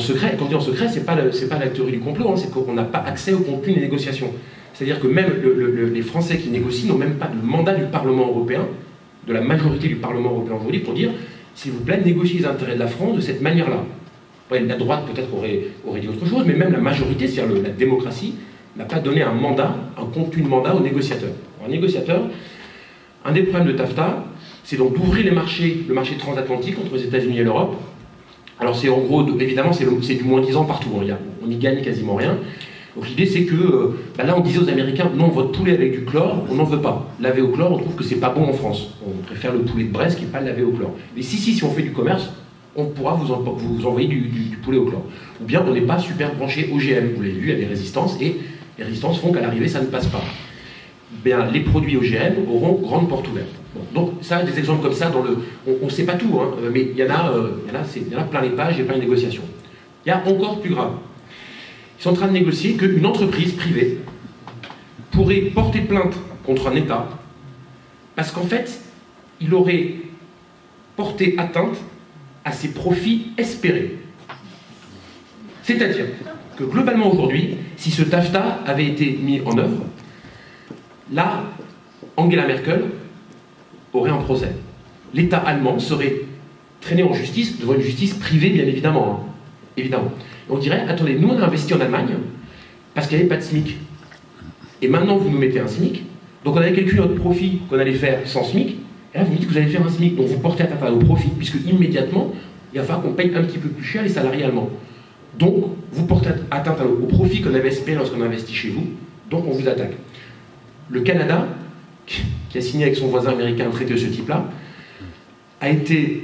secret. Et quand on dit en secret, c'est pas la théorie du complot, hein, c'est qu'on n'a pas accès au contenu des négociations. C'est-à-dire que même les Français qui négocient n'ont même pas de mandat du Parlement européen, de la majorité du Parlement européen aujourd'hui, pour dire, s'il vous plaît, négociez les intérêts de la France de cette manière-là. Ouais, la droite peut-être aurait dit autre chose, mais même la majorité, c'est-à-dire la démocratie, n'a pas donné un mandat, un contenu de mandat aux négociateurs. Alors, un négociateur, un des problèmes de TAFTA, c'est donc d'ouvrir le marché transatlantique entre les États-Unis et l'Europe. Alors c'est en gros, évidemment, c'est du moins 10 ans partout, hein, on n'y gagne quasiment rien. Donc l'idée c'est que, là on disait aux Américains, non, votre poulet avec du chlore, on n'en veut pas. Lavé au chlore, on trouve que c'est pas bon en France. On préfère le poulet de Brest qui n'est pas lavé au chlore. Mais si on fait du commerce, on pourra vous envoyer du poulet au chlore. Ou bien on n'est pas super branché OGM, vous l'avez vu, il y a des résistances, et les résistances font qu'à l'arrivée ça ne passe pas. Bien, les produits OGM auront grande porte ouverte. Bon, donc ça, des exemples comme ça, on ne sait pas tout, hein, mais il y en a plein les pages et plein les négociations. Il y a encore plus grave. Ils sont en train de négocier qu'une entreprise privée pourrait porter plainte contre un État parce qu'en fait, il aurait porté atteinte à ses profits espérés. C'est-à-dire que globalement aujourd'hui, si ce TAFTA avait été mis en œuvre, là, Angela Merkel aurait un procès. L'État allemand serait traîné en justice, devant une justice privée, bien évidemment. Hein. Évidemment. Et on dirait, attendez, nous on a investi en Allemagne parce qu'il n'y avait pas de SMIC. Et maintenant vous nous mettez un SMIC, donc on avait calculé notre profit qu'on allait faire sans SMIC, et là vous me dites que vous allez faire un SMIC, donc vous portez atteinte au profit, puisque immédiatement, il va falloir qu'on paye un petit peu plus cher les salariés allemands. Donc, vous portez atteinte au profit qu'on avait espéré lorsqu'on a investi chez vous, donc on vous attaque. Le Canada, qui a signé avec son voisin américain un traité de ce type-là, a été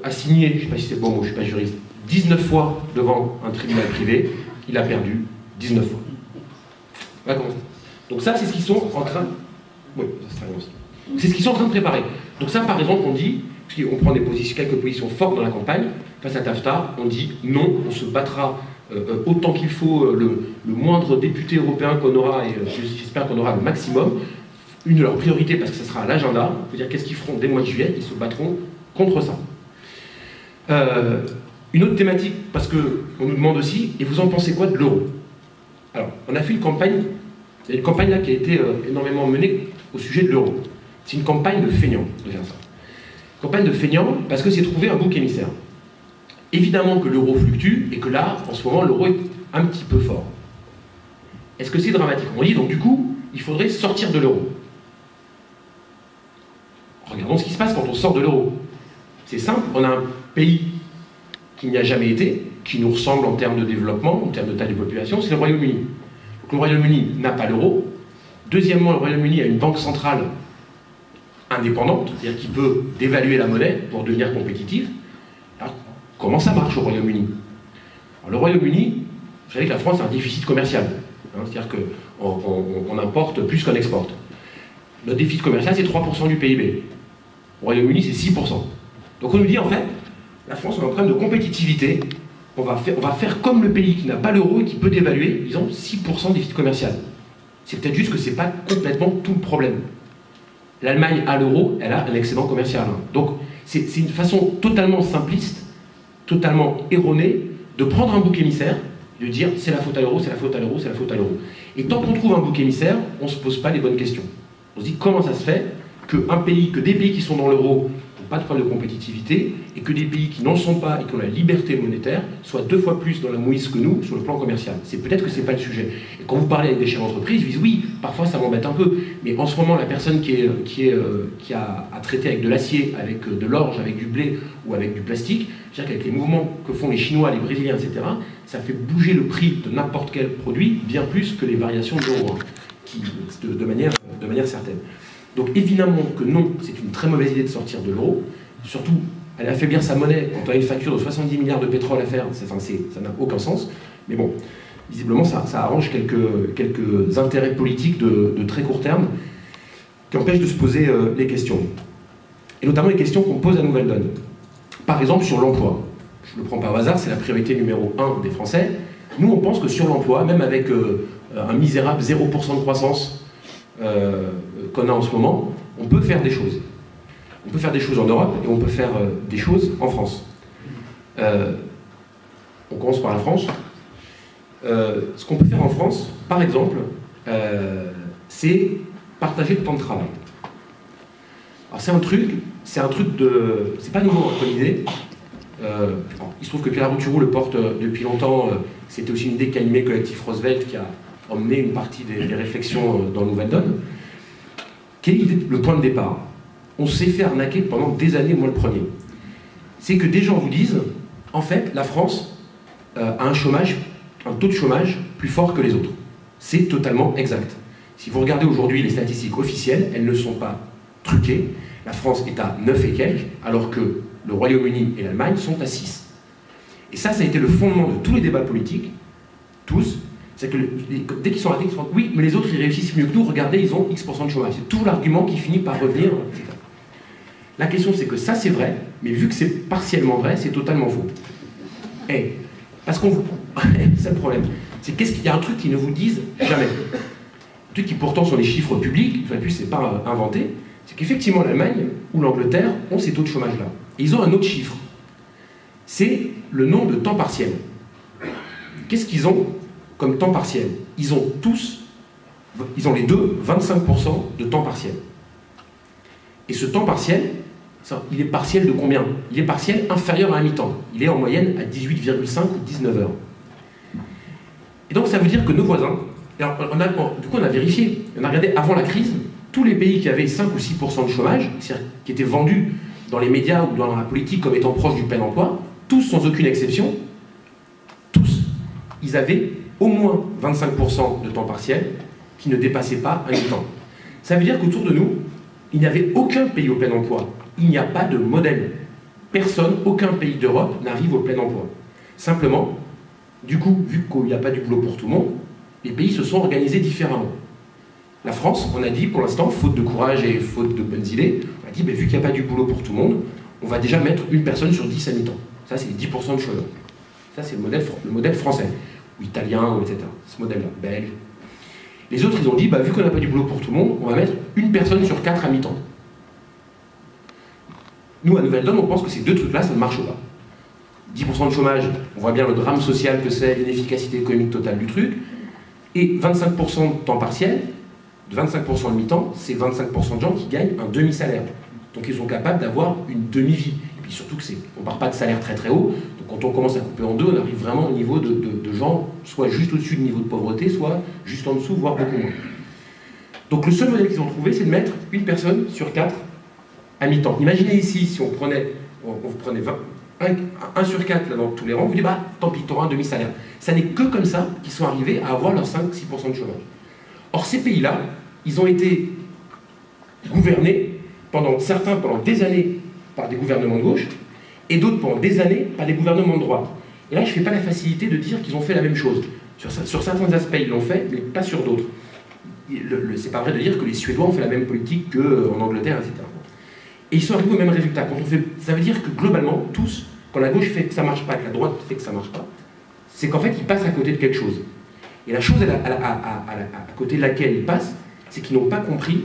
assigné, je ne sais pas si c'est bon, moi je ne suis pas juriste, 19 fois devant un tribunal privé, il a perdu 19 fois. Voilà comment ça. Donc ça, c'est ce qu'ils sont en train... Oui, ça serait aussi. C'est ce qu'ils sont en train de préparer. Donc ça, par exemple, on dit, puisqu'on prend quelques positions fortes dans la campagne, face à TAFTA, on dit non, on se battra autant qu'il faut, le moindre député européen qu'on aura, et j'espère qu'on aura le maximum. Une de leurs priorités, parce que ça sera à l'agenda, on peut dire qu'est-ce qu'ils feront dès le mois de juillet, ils se battront contre ça. Une autre thématique, parce qu'on nous demande aussi, et vous en pensez quoi de l'euro? Alors, on a fait une campagne, il y a une campagne là qui a été énormément menée au sujet de l'euro. C'est une campagne de feignants de faire ça. Campagne de feignants parce que c'est trouver un bouc émissaire. Évidemment que l'euro fluctue et que là, en ce moment, l'euro est un petit peu fort. Est-ce que c'est dramatique? On dit donc du coup, il faudrait sortir de l'euro. Regardons ce qui se passe quand on sort de l'euro. C'est simple, on a un pays qui n'y a jamais été, qui nous ressemble en termes de développement, en termes de taille de population, c'est le Royaume-Uni. Donc le Royaume-Uni n'a pas l'euro. Deuxièmement, le Royaume-Uni a une banque centrale indépendante, c'est-à-dire qui peut dévaluer la monnaie pour devenir compétitive. Alors, comment ça marche au Royaume-Uni? Le Royaume-Uni, vous savez que la France a un déficit commercial. Hein, c'est-à-dire qu'on importe plus qu'on exporte. Notre déficit commercial, c'est 3% du PIB. Au Royaume-Uni, c'est 6%. Donc on nous dit, en fait, la France a un problème de compétitivité. On va faire comme le pays qui n'a pas l'euro et qui peut dévaluer, ils ont 6% de déficit commercial. C'est peut-être juste que ce n'est pas complètement tout le problème. L'Allemagne a l'euro, elle a un excédent commercial. Donc c'est une façon totalement simpliste, totalement erronée, de prendre un bouc émissaire, de dire c'est la faute à l'euro, c'est la faute à l'euro, c'est la faute à l'euro. Et tant qu'on trouve un bouc émissaire, on ne se pose pas les bonnes questions. On se dit comment ça se fait que des pays qui sont dans l'euro n'ont pas de problème de compétitivité, et que des pays qui n'en sont pas et qui ont la liberté monétaire soient 2 fois plus dans la mouise que nous sur le plan commercial. C'est peut-être que ce n'est pas le sujet. Et quand vous parlez avec des chefs d'entreprise, ils disent oui, parfois ça m'embête un peu, mais en ce moment la personne qui a traité avec de l'acier, avec de l'orge, avec du blé ou avec du plastique, je veux dire qu'avec les mouvements que font les Chinois, les Brésiliens, etc., ça fait bouger le prix de n'importe quel produit bien plus que les variations de l'euro, de manière certaine. Donc évidemment que non, c'est une très mauvaise idée de sortir de l'euro, surtout aller affaiblir sa monnaie quand on a une facture de 70 milliards de pétrole à faire, ça n'a aucun sens, mais bon, visiblement ça arrange quelques intérêts politiques de très court terme qui empêchent de se poser les questions. Et notamment les questions qu'on pose à Nouvelle Donne. Par exemple sur l'emploi. Je ne le prends pas au hasard, c'est la priorité numéro 1 des Français. Nous on pense que sur l'emploi, même avec un misérable 0% de croissance qu'on a en ce moment, on peut faire des choses. On peut faire des choses en Europe et on peut faire des choses en France. On commence par la France. Ce qu'on peut faire en France, par exemple, c'est partager le temps de travail. Alors c'est un truc de... C'est pas nouveau comme idée. Il se trouve que Pierre Larouturou le porte depuis longtemps. C'était aussi une idée qu'a animé le collectif Roosevelt, qui a emmené une partie des réflexions dans Nouvelle Donne. Quel est le point de départ? On s'est fait arnaquer pendant des années, moi le premier. C'est que des gens vous disent, en fait, la France a un taux de chômage plus fort que les autres. C'est totalement exact. Si vous regardez aujourd'hui les statistiques officielles, elles ne sont pas truquées. La France est à 9 et quelques, alors que le Royaume-Uni et l'Allemagne sont à 6. Et ça a été le fondement de tous les débats politiques, tous. C'est que dès qu'ils sont arrêtés, ils se disent oui, mais les autres ils réussissent mieux que nous, regardez, ils ont X% de chômage. C'est tout l'argument qui finit par revenir, etc. La question c'est que ça c'est vrai, mais vu que c'est partiellement vrai, c'est totalement faux. Et parce qu'on c'est le problème. C'est qu'il y a un truc qu'ils ne vous disent jamais. Un truc qui pourtant sont des chiffres publics, enfin plus c'est pas inventé, c'est qu'effectivement l'Allemagne ou l'Angleterre ont ces taux de chômage là. Et ils ont un autre chiffre. C'est le nombre de temps partiel. Qu'est-ce qu'ils ont comme temps partiel? Ils ont les deux 25% de temps partiel. Et ce temps partiel, il est partiel de combien? Il est partiel inférieur à un mi-temps. Il est en moyenne à 18,5 ou 19 heures. Et donc ça veut dire que nos voisins, alors du coup on a vérifié, on a regardé avant la crise, tous les pays qui avaient 5 ou 6% de chômage, c'est-à-dire qui étaient vendus dans les médias ou dans la politique comme étant proches du plein emploi, tous sans aucune exception, tous, ils avaient au moins 25% de temps partiel qui ne dépassait pas un mi-temps. Ça veut dire qu'autour de nous, il n'y avait aucun pays au plein emploi. Il n'y a pas de modèle. Personne, aucun pays d'Europe n'arrive au plein emploi. Simplement, du coup, vu qu'il n'y a pas du boulot pour tout le monde, les pays se sont organisés différemment. La France, on a dit pour l'instant, faute de courage et faute de bonnes idées, on a dit, vu qu'il n'y a pas du boulot pour tout le monde, on va déjà mettre une personne sur 10 à mi-temps. Ça, c'est les 10% de chômeurs. Ça, c'est le modèle français, ou italien, ou etc. Ce modèle-là, belge. Les autres, ils ont dit, vu qu'on n'a pas du boulot pour tout le monde, on va mettre une personne sur 4 à mi-temps. Nous, à Nouvelle Donne, on pense que ces deux trucs-là, ça ne marche pas. 10% de chômage, on voit bien le drame social que c'est, l'inefficacité économique totale du truc. Et 25% de temps partiel, de 25% de mi-temps, c'est 25% de gens qui gagnent un demi-salaire. Donc ils sont capables d'avoir une demi-vie. Et puis surtout on ne part pas de salaire très très haut. Donc quand on commence à couper en deux, on arrive vraiment au niveau de gens, soit juste au-dessus du niveau de pauvreté, soit juste en dessous, voire beaucoup moins. Donc le seul modèle qu'ils ont trouvé, c'est de mettre une personne sur 4 à mi-temps. Imaginez ici, si on prenait 1 sur 4 là, dans tous les rangs, vous dites, tant pis, tu auras un demi-salaire. Ça n'est que comme ça qu'ils sont arrivés à avoir leurs 5-6% de chômage. Or, ces pays-là, ils ont été gouvernés, certains pendant des années, par des gouvernements de gauche, et d'autres pendant des années par des gouvernements de droite. Et là, je ne fais pas la facilité de dire qu'ils ont fait la même chose. Sur certains aspects, ils l'ont fait, mais pas sur d'autres. C'est pas vrai de dire que les Suédois ont fait la même politique qu'en Angleterre, etc. Et ils sont arrivés au même résultat. Ça veut dire que globalement, tous, quand la gauche fait que ça ne marche pas, que la droite fait que ça ne marche pas, c'est qu'en fait, ils passent à côté de quelque chose. Et la chose à côté de laquelle ils passent, c'est qu'ils n'ont pas compris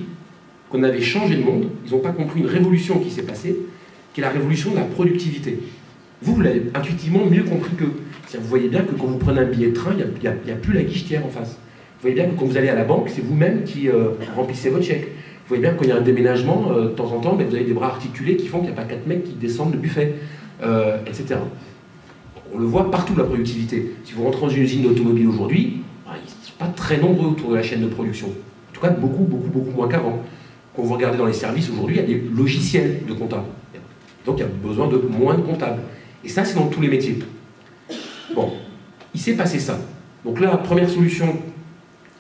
qu'on avait changé le monde, ils n'ont pas compris une révolution qui s'est passée, qui est la révolution de la productivité. Vous l'avez intuitivement mieux compris qu'eux. Vous voyez bien que quand vous prenez un billet de train, il n'y a plus la guichetière en face. Vous voyez bien que quand vous allez à la banque, c'est vous-même qui remplissez votre chèque. Vous voyez bien que quand il y a un déménagement, de temps en temps, vous avez des bras articulés qui font qu'il n'y a pas 4 mecs qui descendent le buffet, etc. On le voit partout, la productivité. Si vous rentrez dans une usine d'automobile aujourd'hui, ils ne sont pas très nombreux autour de la chaîne de production. En tout cas, beaucoup moins qu'avant. Quand vous regardez dans les services aujourd'hui, il y a des logiciels de comptables. Donc il y a besoin de moins de comptables. Et ça, c'est dans tous les métiers. Bon, il s'est passé ça. Donc là, première solution,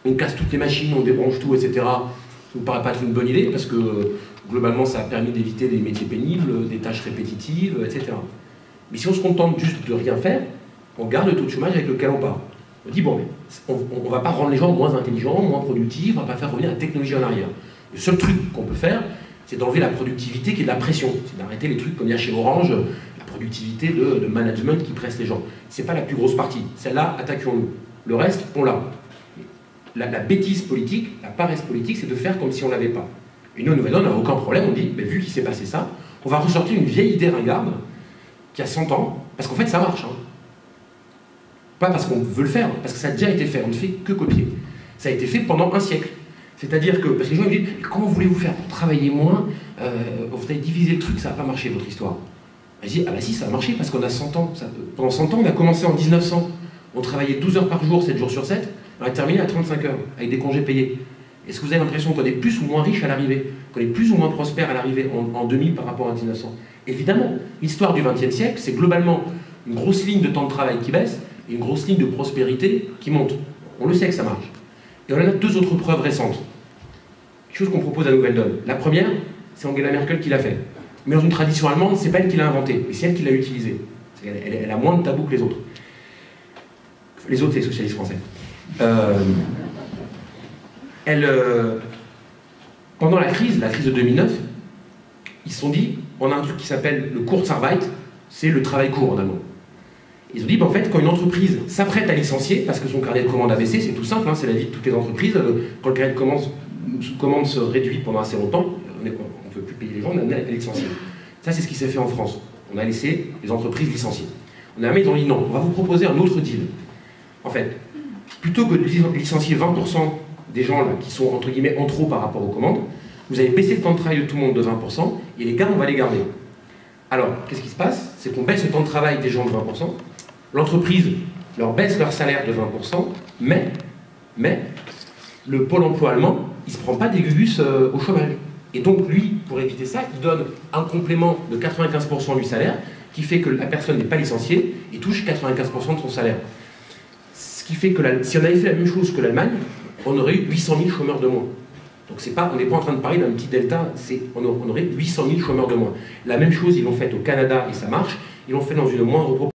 on casse toutes les machines, on débranche tout, etc. Ça ne me paraît pas être une bonne idée, parce que globalement, ça a permis d'éviter des métiers pénibles, des tâches répétitives, etc. Mais si on se contente juste de rien faire, on garde le taux de chômage avec lequel on part. On dit, bon, mais on ne va pas rendre les gens moins intelligents, moins productifs, on ne va pas faire revenir la technologie en arrière. Le seul truc qu'on peut faire, c'est d'enlever la productivité qui est de la pression. C'est d'arrêter les trucs comme il y a chez Orange, la productivité de management qui presse les gens. Ce n'est pas la plus grosse partie. Celle-là, attaquons-nous. Le reste, on l'a. La bêtise politique, la paresse politique, c'est de faire comme si on ne l'avait pas. Et nous, à Nouvelle Donne, on n'a aucun problème. On dit, vu qu'il s'est passé ça, on va ressortir une vieille idée ringarde qui a 100 ans, parce qu'en fait, ça marche. Pas parce qu'on veut le faire, parce que ça a déjà été fait, on ne fait que copier. Ça a été fait pendant un siècle. C'est-à-dire que, parce que les gens me disent, comment voulez-vous faire pour travailler moins, vous avez divisé le truc, ça n'a pas marché votre histoire. Je dis, ah bah si, ça a marché, parce qu'on a 100 ans. Pendant 100 ans, on a commencé en 1900, on travaillait 12 heures par jour, 7 jours sur 7, on a terminé à 35 heures, avec des congés payés. Est-ce que vous avez l'impression qu'on est plus ou moins riche à l'arrivée, qu'on est plus ou moins prospère à l'arrivée en 2000 par rapport à 1900? Évidemment, l'histoire du XXe siècle, c'est globalement une grosse ligne de temps de travail qui baisse et une grosse ligne de prospérité qui monte. On le sait que ça marche. Et on a deux autres preuves récentes. Quelque chose qu'on propose à Nouvelle Donne. La première, c'est Angela Merkel qui l'a fait. Mais dans une tradition allemande, c'est pas elle qui l'a inventé, mais c'est elle qui l'a utilisé. Elle a moins de tabous que les autres. Les autres, c'est les socialistes français. Pendant la crise de 2009, ils se sont dit, on a un truc qui s'appelle le Kurzarbeit, c'est le travail court en allemand. Ils ont dit, en fait, quand une entreprise s'apprête à licencier, parce que son carnet de commande a baissé, c'est tout simple, hein, c'est la vie de toutes les entreprises, quand le carnet de commande se réduit pendant assez longtemps, on ne peut plus payer les gens, on a amené à licencier. Ça, c'est ce qui s'est fait en France. On a laissé les entreprises licencier. On a amené, ils ont dit, non, on va vous proposer un autre deal. En fait, plutôt que de licencier 20% des gens là, qui sont, entre guillemets, en trop par rapport aux commandes, vous avez baissé le temps de travail de tout le monde de 20%, et les gars, on va les garder. Alors, qu'est-ce qui se passe? C'est qu'on baisse le temps de travail des gens de 20%, l'entreprise leur baisse leur salaire de 20%, mais le pôle emploi allemand, il ne se prend pas des gugus au chômage. Et donc, lui, pour éviter ça, il donne un complément de 95% du salaire, qui fait que la personne n'est pas licenciée et touche 95% de son salaire. Ce qui fait que si on avait fait la même chose que l'Allemagne, on aurait eu 800 000 chômeurs de moins. Donc on n'est pas en train de parler d'un petit delta, on aurait 800 000 chômeurs de moins. La même chose, ils l'ont fait au Canada et ça marche, ils l'ont fait dans une moindre proportion.